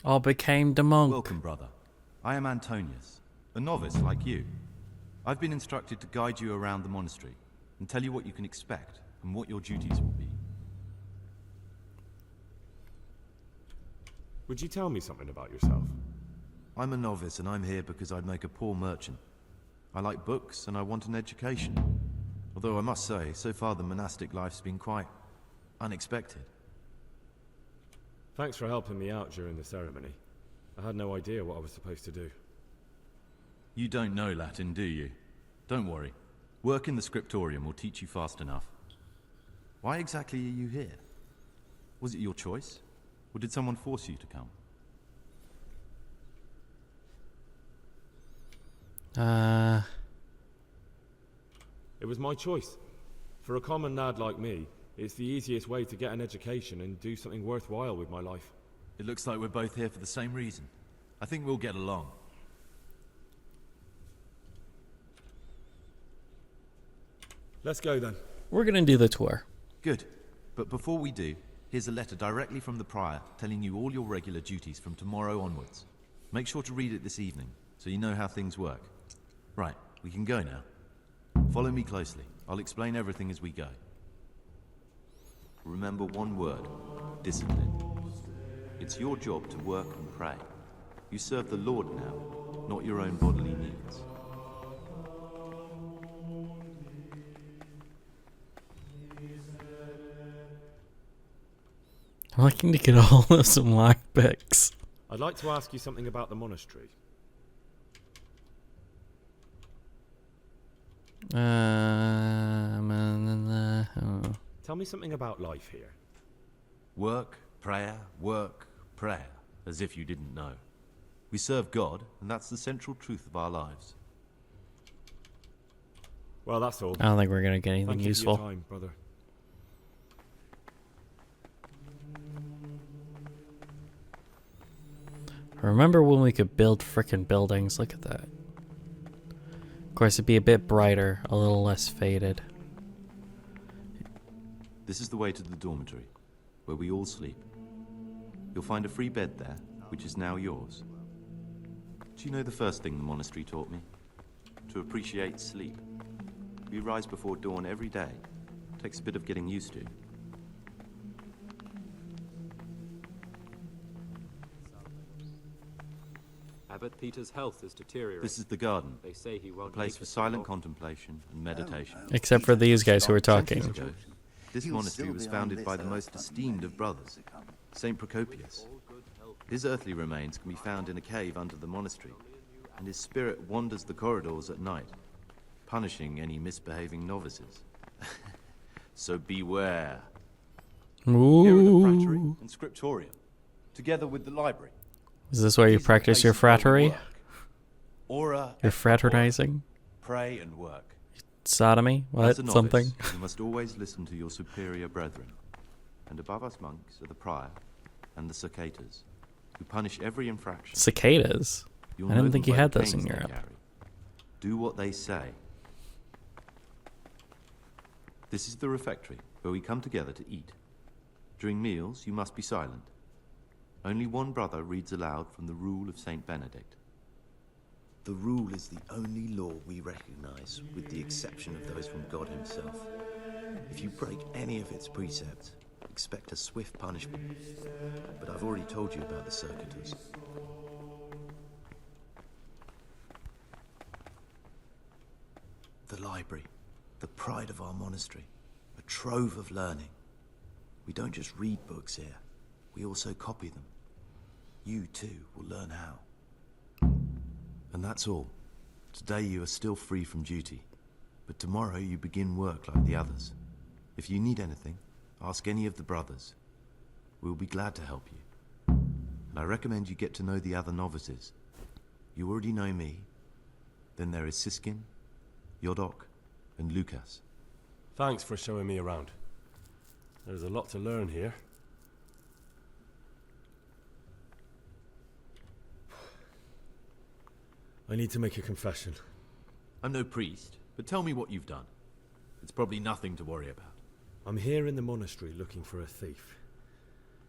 all became the monk. Welcome, brother. I am Antonius, a novice like you. I've been instructed to guide you around the monastery and tell you what you can expect and what your duties will be. Would you tell me something about yourself? I'm a novice and I'm here because I'd make a poor merchant. I like books and I want an education. Although I must say, so far the monastic life's been quite unexpected. Thanks for helping me out during the ceremony. I had no idea what I was supposed to do. You don't know Latin, do you? Don't worry. Work in the scriptorium will teach you fast enough. Why exactly are you here? Was it your choice? Or did someone force you to come? It was my choice. For a common lad like me, it's the easiest way to get an education and do something worthwhile with my life. It looks like we're both here for the same reason. I think we'll get along. Let's go then. We're gonna do the tour. Good. But before we do, here's a letter directly from the prior telling you all your regular duties from tomorrow onwards. Make sure to read it this evening, so you know how things work. Right, we can go now. Follow me closely. I'll explain everything as we go. Remember one word: discipline. It's your job to work and pray. You serve the Lord now, not your own bodily needs. I'm looking to get all of some lockpicks. I'd like to ask you something about the monastery. Tell me something about life here. Work, prayer, as if you didn't know. We serve God, and that's the central truth of our lives. Well, that's all. I don't think we're gonna get anything Thank you useful. for your time, brother. Remember when we could build frickin' buildings? Look at that. Of course, it'd be a bit brighter, a little less faded. This is the way to the dormitory, where we all sleep. You'll find a free bed there, which is now yours. Do you know the first thing the monastery taught me? To appreciate sleep. We rise before dawn every day. Takes a bit of getting used to. Abbot Peter's health is deteriorating. This is the garden, They say he a won't place make for it silent long. contemplation and meditation. Except for these guys who are talking. Centuries ago, this monastery was founded by the most esteemed of brothers, Saint Procopius. His earthly remains can be found in a cave under the monastery, and his spirit wanders the corridors at night, punishing any misbehaving novices. So beware. Here are the frattery Ooh. and scriptorium, together with the library. Is this where you These are the practice your places where we frattery? work. Ora You're et fraternizing? Pray and work. Sodomy? What? As a novice, Something? you must always listen to your superior brethren. And above us monks are the prior and the cicadas, who punish every infraction. Cicadas? You'll I know didn't them think you by had the those in canes they Europe. carry. Do what they say. This is the refectory, where we come together to eat. During meals, you must be silent. Only one brother reads aloud from the Rule of Saint Benedict. The rule is the only law we recognize, with the exception of those from God himself. If you break any of its precepts, expect a swift punishment. But I've already told you about the circuitous. The library, the pride of our monastery, a trove of learning. We don't just read books here, we also copy them. You too will learn how. And that's all. Today you are still free from duty, but tomorrow you begin work like the others. If you need anything, ask any of the brothers. We'll be glad to help you. And I recommend you get to know the other novices. You already know me. Then there is Siskin, Yodok, and Lucas. Thanks for showing me around. There's a lot to learn here. I need to make a confession. I'm no priest, but tell me what you've done. It's probably nothing to worry about. I'm here in the monastery looking for a thief.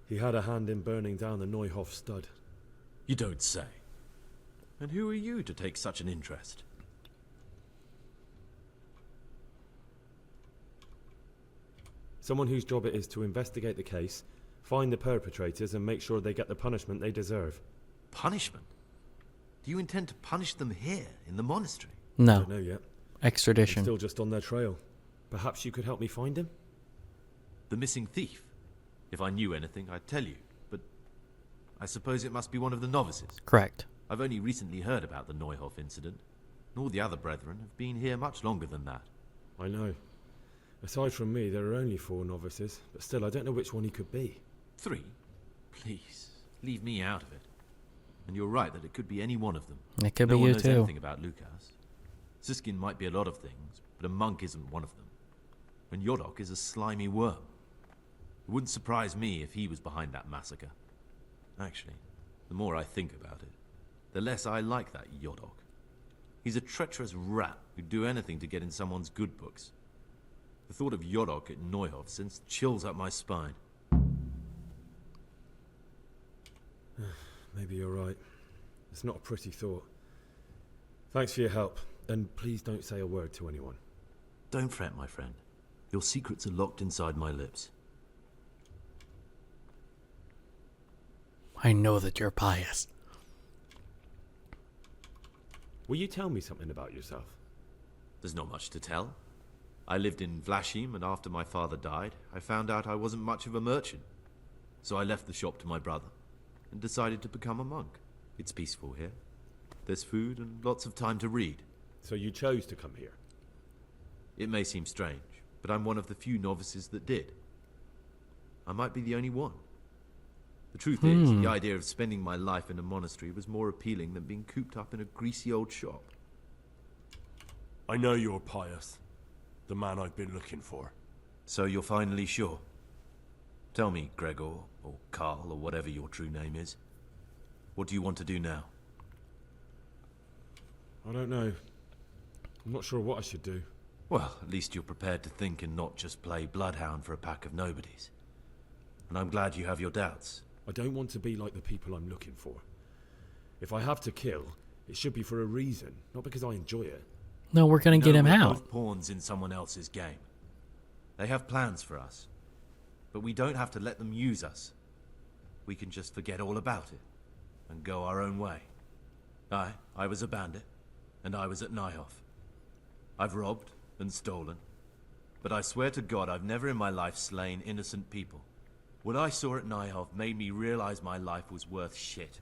He had a hand in burning down the Neuhof stud. You don't say. And who are you to take such an interest? Someone whose job it is to investigate the case, find the perpetrators, and make sure they get the punishment they deserve. Punishment? Do you intend to punish them here, in the monastery? I No. don't know yet. Extradition. I'm still just on their trail. Perhaps you could help me find him? The missing thief? If I knew anything, I'd tell you, but I suppose it must be one of the novices. Correct. I've only recently heard about the Neuhof incident. Nor the other brethren have been here much longer than that. I know. Aside from me, there are only 4 novices, but still, I don't know which one he could be. 3? Please, leave me out of it. And you're right that it could be any one of them. It could No be one you knows too. anything about Lucas. Siskin might be a lot of things, but a monk isn't one of them. And Yodok is a slimy worm. It wouldn't surprise me if he was behind that massacre. Actually, the more I think about it, the less I like that Yodok. He's a treacherous rat who'd do anything to get in someone's good books. The thought of Yodok at Neuhof sends chills up my spine. Maybe you're right. It's not a pretty thought. Thanks for your help, and please don't say a word to anyone. Don't fret, my friend. Your secrets are locked inside my lips. I know that you're pious. Will you tell me something about yourself? There's not much to tell. I lived in Vlashim, and after my father died, I found out I wasn't much of a merchant. So I left the shop to my brother, and decided to become a monk. It's peaceful here. There's food and lots of time to read. So you chose to come here? It may seem strange, but I'm one of the few novices that did. I might be the only one. The truth is, the idea of spending my life in a monastery was more appealing than being cooped up in a greasy old shop. I know you're pious. The man I've been looking for. So you're finally sure? Tell me, Gregor, or Carl, or whatever your true name is. What do you want to do now? I don't know. I'm not sure what I should do. Well, at least you're prepared to think and not just play bloodhound for a pack of nobodies. And I'm glad you have your doubts. I don't want to be like the people I'm looking for. If I have to kill, it should be for a reason, not because I enjoy it. No, we're gonna get him we're out. both pawns in someone else's game. They have plans for us, but we don't have to let them use us. We can just forget all about it and go our own way. I was a bandit, and I was at Neuhof. I've robbed and stolen, but I swear to God I've never in my life slain innocent people. What I saw at Neuhof made me realize my life was worth shit,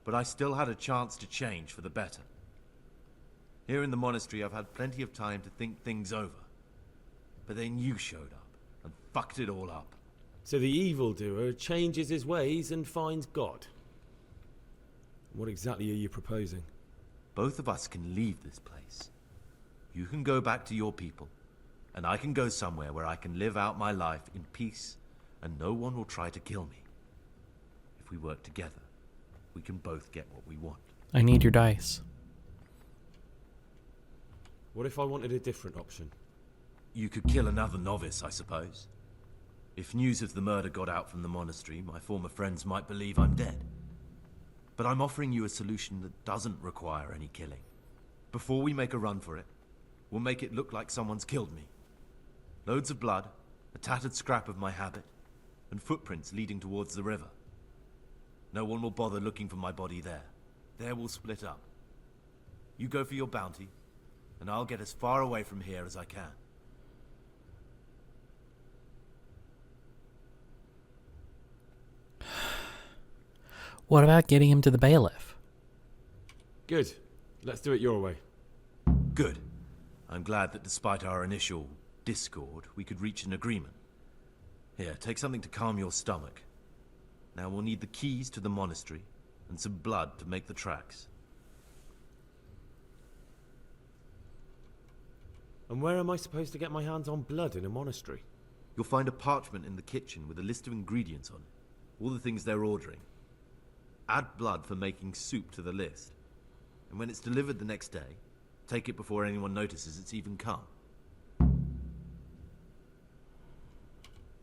but I still had a chance to change for the better. Here in the monastery, I've had plenty of time to think things over. But then you showed up and fucked it all up. So the evildoer changes his ways and finds God. What exactly are you proposing? Both of us can leave this place. You can go back to your people, and I can go somewhere where I can live out my life in peace, and no one will try to kill me. If we work together, we can both get what we want. I need your dice. What if I wanted a different option? You could kill another novice, I suppose. If news of the murder got out from the monastery, my former friends might believe I'm dead. But I'm offering you a solution that doesn't require any killing. Before we make a run for it, we'll make it look like someone's killed me. Loads of blood, a tattered scrap of my habit, and footprints leading towards the river. No one will bother looking for my body there. There we'll split up. You go for your bounty, and I'll get as far away from here as I can. What about getting him to the bailiff? Good. Let's do it your way. Good. I'm glad that despite our initial discord, we could reach an agreement. Here, take something to calm your stomach. Now we'll need the keys to the monastery, and some blood to make the tracks. And where am I supposed to get my hands on blood in a monastery? You'll find a parchment in the kitchen with a list of ingredients on it. All the things they're ordering. Add blood for making soup to the list. And when it's delivered the next day, take it before anyone notices it's even come.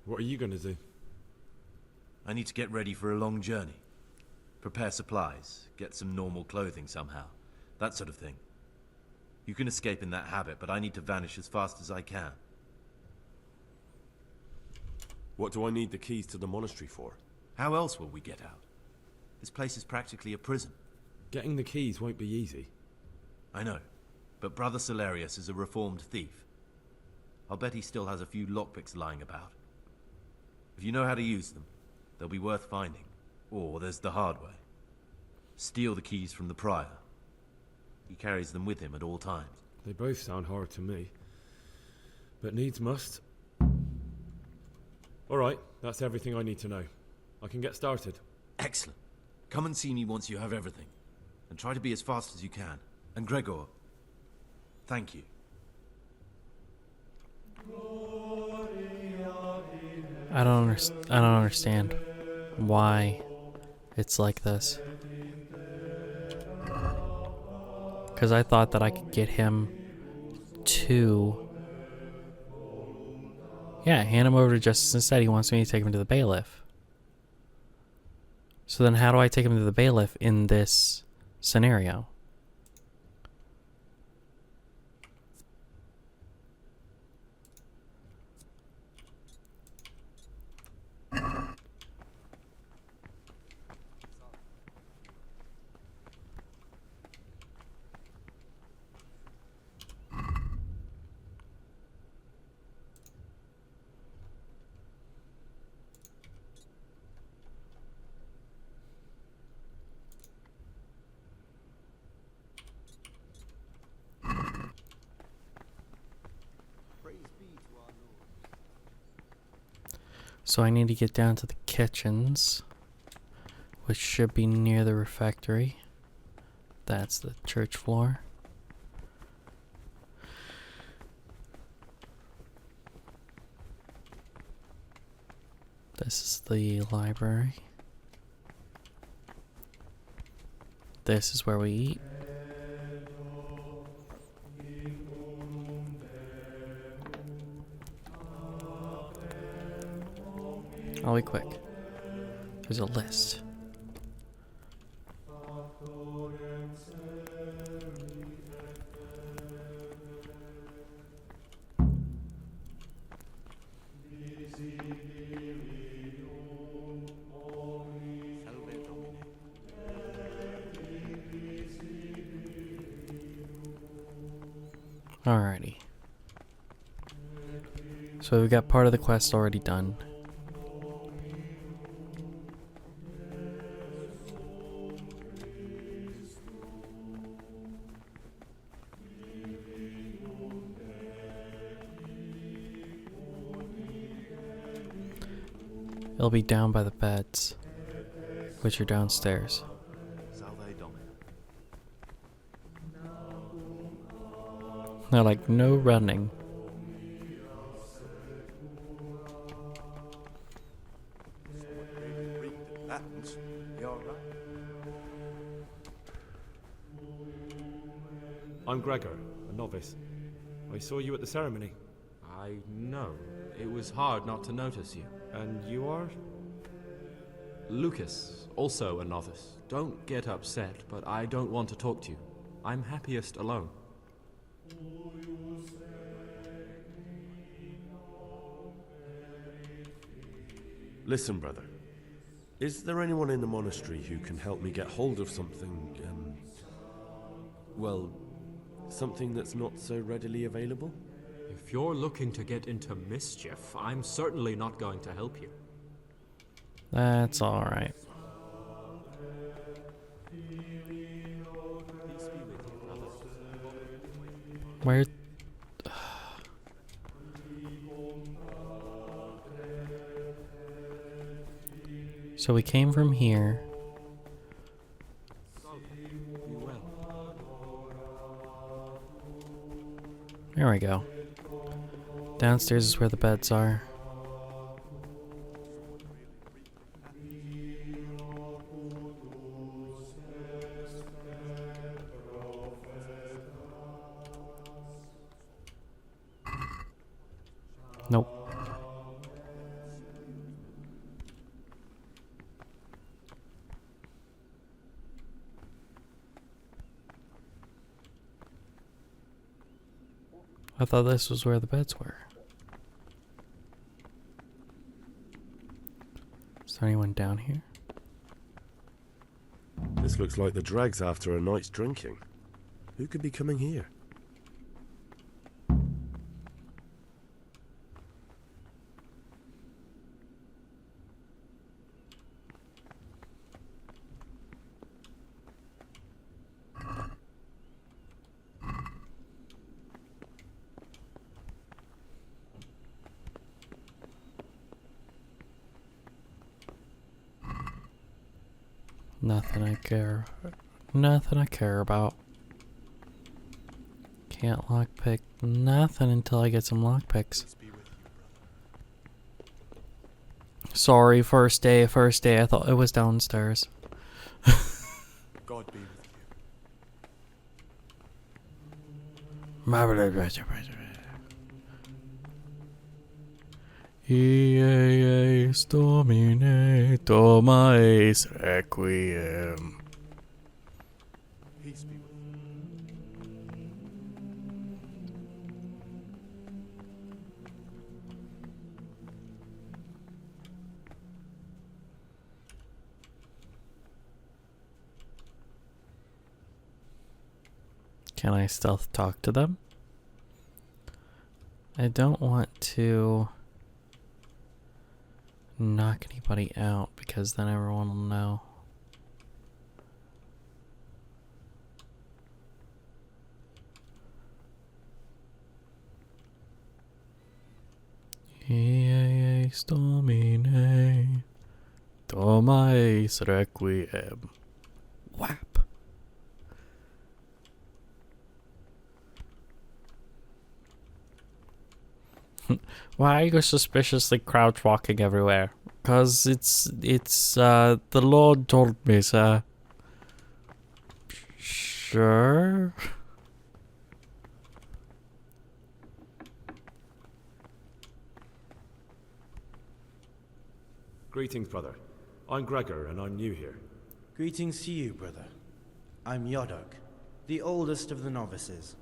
What are you going to do? I need to get ready for a long journey. Prepare supplies, get some normal clothing somehow. That sort of thing. You can escape in that habit, but I need to vanish as fast as I can. What do I need the keys to the monastery for? How else will we get out? This place is practically a prison. Getting the keys won't be easy. I know, but Brother Salarius is a reformed thief. I'll bet he still has a few lockpicks lying about. If you know how to use them, they'll be worth finding. Or there's the hard way. Steal the keys from the prior. He carries them with him at all times. They both sound hard to me. But needs must. Alright, that's everything I need to know. I can get started. Excellent. Come and see me once you have everything. And try to be as fast as you can. And Gregor, thank you. I don't understand why it's like this. Because I thought that I could get him to... Yeah, hand him over to Justice instead. He wants me to take him to the bailiff. So then how do I take him to the bailiff in this scenario? So I need to get down to the kitchens, which should be near the refectory. That's the church floor. This is the library. This is where we eat. I'll be quick. There's a list. Alrighty. So we've got part of the quest already done. It'll be down by the beds, which are downstairs. Salve Domine. They're like, no running. I'm Gregor, a novice. I saw you at the ceremony. I know. It was hard not to notice you. And you are? Lucas, also a novice. Don't get upset, but I don't want to talk to you. I'm happiest alone. Listen, brother. Is there anyone in the monastery who can help me get hold of something, well, something that's not so readily available? If you're looking to get into mischief, I'm certainly not going to help you. That's alright. Where? So we came from here. There we go. Downstairs is where the beds are. Nope. I thought this was where the beds were. Is there anyone down here? This looks like the dregs after a night's drinking. Who could be coming here? Nothing I care. Nothing I care about. Can't lockpick nothing until I get some lockpicks. Sorry, first day. I thought it was downstairs. God be with Eis Domine, toma eis requiem. Peace be with you. Can I stealth talk to them? I don't want to knock anybody out because then everyone will know. Eis Domine, toma eis requiem. Whap. Why are you suspiciously crouch walking everywhere? Cause it's the Lord told me, sir. Sure. Greetings, brother. I'm Gregor, and I'm new here. Greetings to you, brother. I'm Yodok, the oldest of the novices.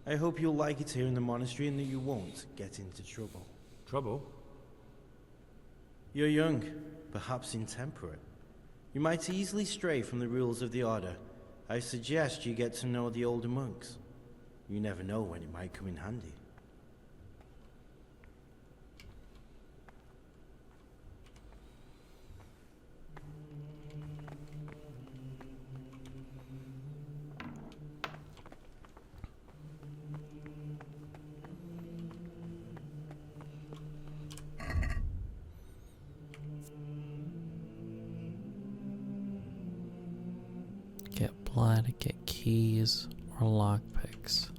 I hope you'll like it here in the monastery and that you won't get into trouble. Trouble? You're young, perhaps intemperate. You might easily stray from the rules of the order. I suggest you get to know the older monks. You never know when it might come in handy. Get blood, get keys, or lockpicks.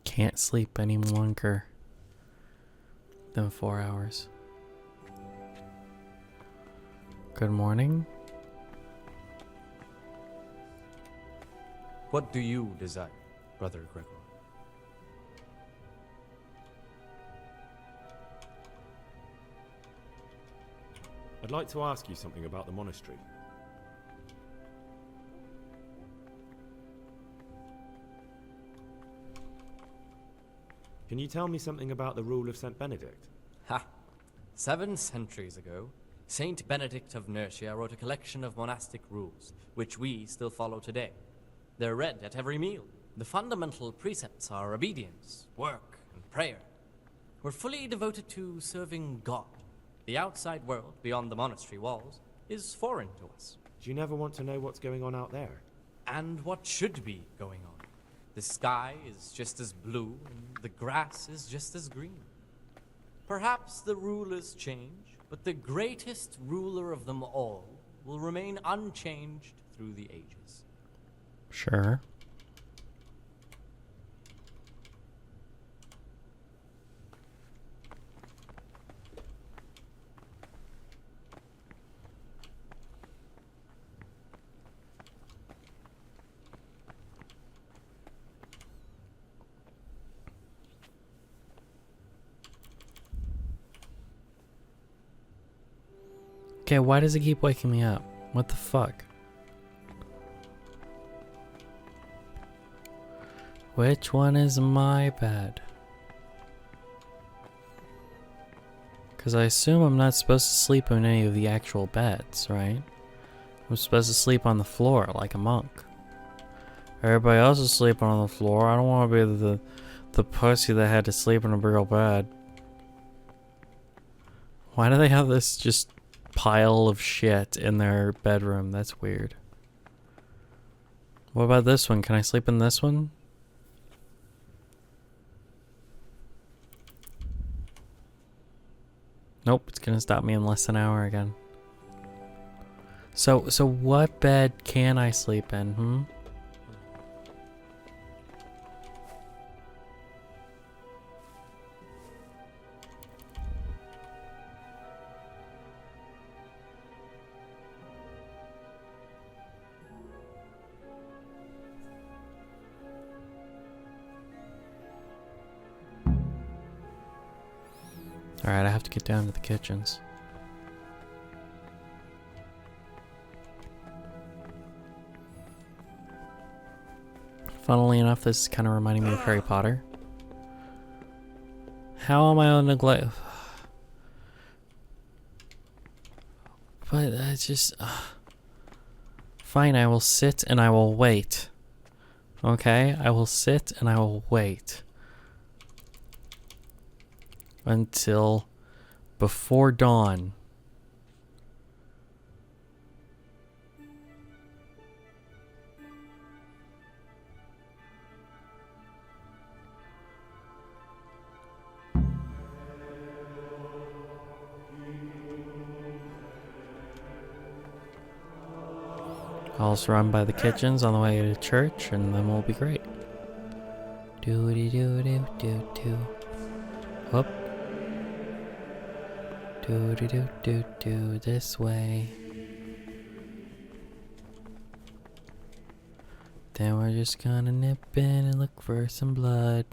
Can't sleep any longer than 4 hours. Good morning. What do you desire, Brother Gregor? I'd like to ask you something about the monastery. Can you tell me something about the rule of St. Benedict? Ha! 7 centuries ago, Saint Benedict of Nursia wrote a collection of monastic rules, which we still follow today. They're read at every meal. The fundamental precepts are obedience, work, and prayer. We're fully devoted to serving God. The outside world, beyond the monastery walls, is foreign to us. Do you never want to know what's going on out there? And what should be going on? The sky is just as blue, and the grass is just as green. Perhaps the rulers change, but the greatest ruler of them all will remain unchanged through the ages. Sure. Okay, why does it keep waking me up? What the fuck? Which one is my bed? Because I assume I'm not supposed to sleep in any of the actual beds, right? I'm supposed to sleep on the floor like a monk. Everybody else is sleeping on the floor. I don't want to be the pussy that had to sleep in a real bed. Why do they have this just pile of shit in their bedroom? That's weird. What about this one? Can I sleep in this one? Nope, it's gonna stop me in less than an hour again. So what bed can I sleep in, Alright, I have to get down to the kitchens. Funnily enough, this is kind of reminding me of Harry Potter. How am I on neglect? But I just... Fine, I will sit and I will wait. Okay? I will sit and I will wait. Until before dawn. I'll just run by the kitchens on the way to church and then we'll be great. Do-de-do-do-do-do. Whoop. Do-do-do-do-do this way. Then we're just gonna nip in and look for some blood.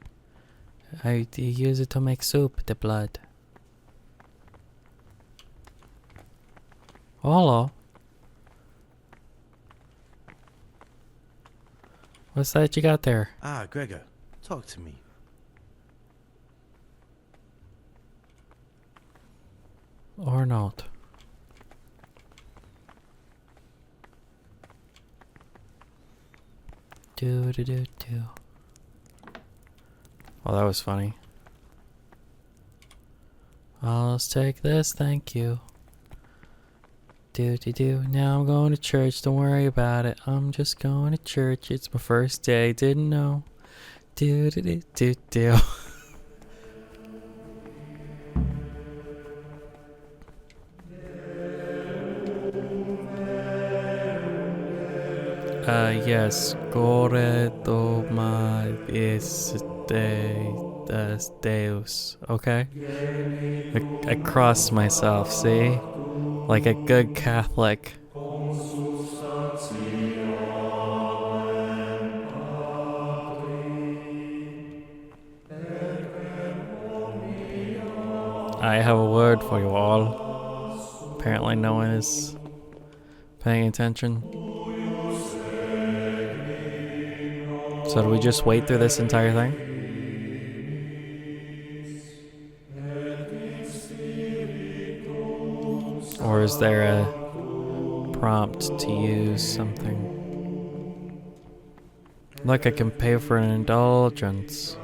I use it to make soup, the blood. Oh, hello. What's that you got there? Ah, Gregor, talk to me. Or not. Do-do-do-do. Oh, that was funny. I'll just take this, thank you. Do-do-do. Now I'm going to church, don't worry about it. I'm just going to church. It's my first day, didn't know. Do-do-do-do-do. Yes, corre toma das Deus, okay? I crossed myself, see? Like a good Catholic. I have a word for you all. Apparently no one is paying attention. So do we just wait through this entire thing? Or is there a prompt to use something? Look, I can pay for an indulgence.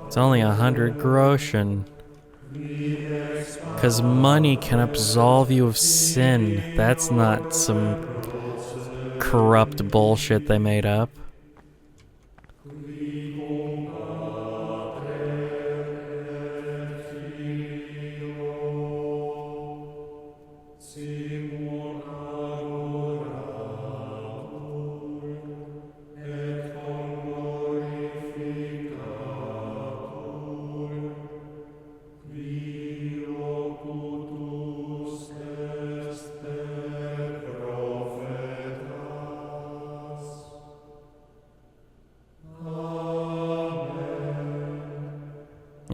It's only 100 groschen. 'Cause money can absolve you of sin. That's not some corrupt bullshit they made up.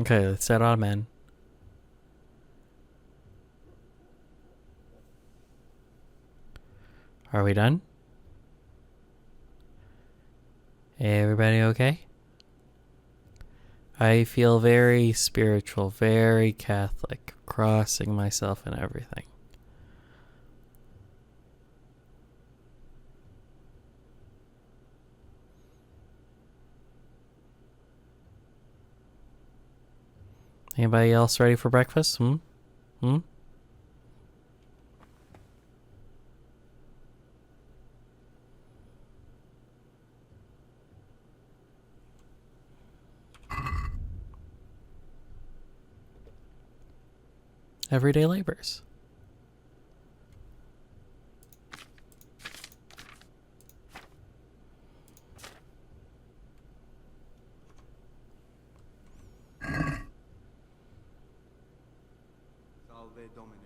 Okay, let's set amen. we done? Everybody okay? I feel very spiritual, very Catholic, crossing myself and everything. Anybody else ready for breakfast? Hmm? Everyday labors. Salve Domine.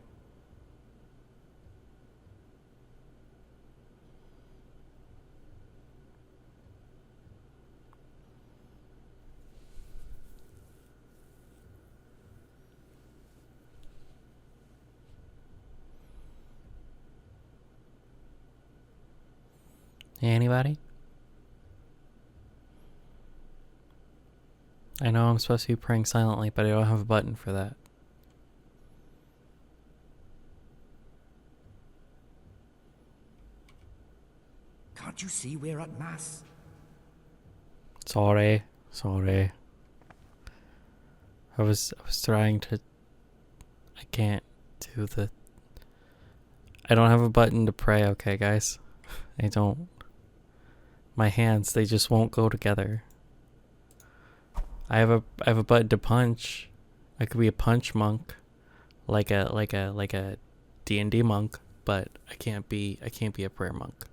Anybody? I know I'm supposed to be praying silently, but I don't have a button for that. Can't you see we're at Mass? Sorry. I was trying to. I can't do the. I don't have a button to pray, okay, guys? I don't. My hands, they just won't go together. I have a button to punch. I could be a punch monk, like a D&D monk, but I can't be a prayer monk.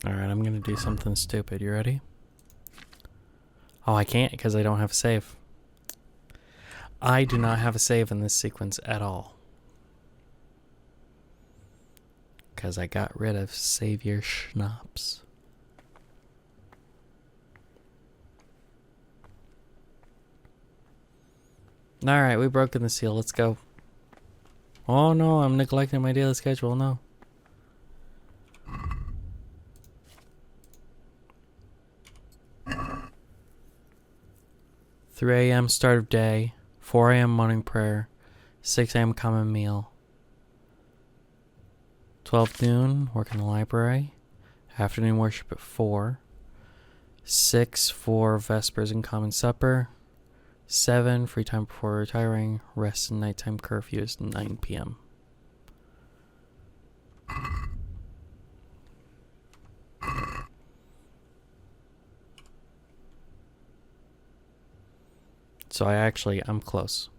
Alright, I'm gonna do something stupid. You ready? Oh, I can't because I don't have a save. I do not have a save in this sequence at all. Because I got rid of Savior Schnapps. Alright, we broken the seal. Let's go. Oh no, I'm neglecting my daily schedule. No. 3 a.m. start of day, 4 a.m. morning prayer, 6 a.m. common meal, 12 noon, work in the library, afternoon worship at 4, 6 for vespers and common supper, 7 free time before retiring, rest and nighttime curfew is 9 p.m. So I'm close.